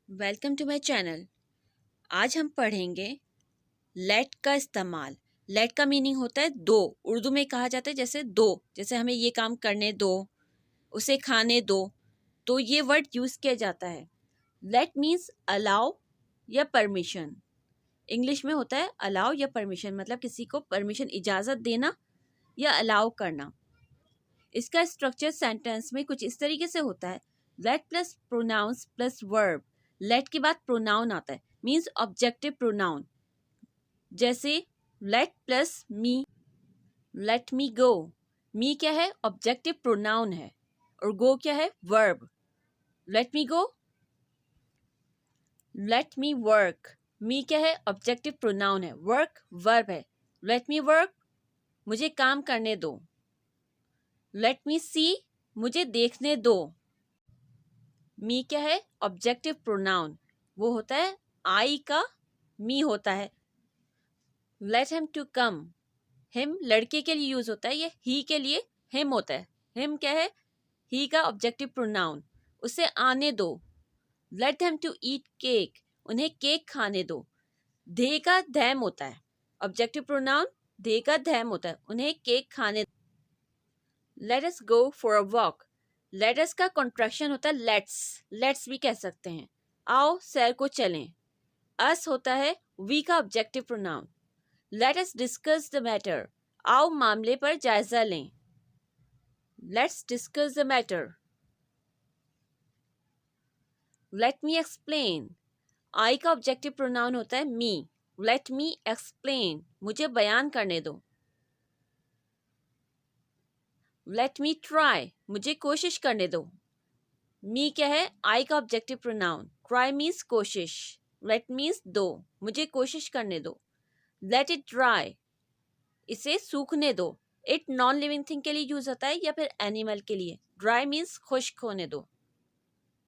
Welcome to my channel. आज हम पढ़ेंगे लेट का इस्तेमाल। लेट का मीनिंग होता है दो। उर्दू में कहा जाता है जैसे हमें ये काम करने दो, उसे खाने दो, तो ये वर्ड यूज़ किया जाता है। लेट मीन्स अलाउ या परमिशन। इंग्लिश में होता है अलाउ या परमिशन, मतलब किसी को परमिशन, इजाज़त देना या अलाउ करना। इसका स्ट्रक्चर सेंटेंस में कुछ इस तरीके से होता है। Let plus pronounce plus verb. Let के बाद प्रोनाउन आता है, मीन्स ऑब्जेक्टिव प्रोनाउन। जैसे let plus me, let me go. Me क्या है? ऑब्जेक्टिव प्रोनाउन है, और गो क्या है? Verb. Let me go, let me work. Me क्या है? ऑब्जेक्टिव प्रोनाउन है, वर्क वर्ब है। लेट मी वर्क, मुझे काम करने दो। लेट मी सी, मुझे देखने दो। मी क्या है? ऑब्जेक्टिव प्रोनाउन, वो होता है आई का मी होता है। Let him to come, him लड़के के लिए यूज होता है, ये ही के लिए हिम होता है। हिम क्या है? ही का ऑब्जेक्टिव प्रोनाउन, उसे आने दो। Let him to eat cake, उन्हें केक खाने दो। दे का धैम होता है, ऑब्जेक्टिव प्रोनाउन दे का धैम होता है, उन्हें केक खाने दो। Let us go for a walk. Let us का कॉन्ट्रैक्शन होता है लेट्स, लेट्स भी कह सकते हैं। आओ सैर को चलें। अस होता है वी का objective pronoun. Let us discuss the matter, आओ मामले पर जायजा लें। Let's discuss the matter. Let me explain, I का ऑब्जेक्टिव प्रोनाउन होता है मी। लेट मी एक्सप्लेन, मुझे बयान करने दो। लेट मी ट्राई, मुझे कोशिश करने दो। मी क्या है? आई का ऑब्जेक्टिव प्रोनाउन। ट्राई मीन्स कोशिश, लेट मीन्स दो, मुझे कोशिश करने दो। लेट इट ड्राई, इसे सूखने दो। इट नॉन लिविंग थिंग के लिए यूज होता है या फिर एनिमल के लिए। ड्राई मीन्स खुश्क होने दो।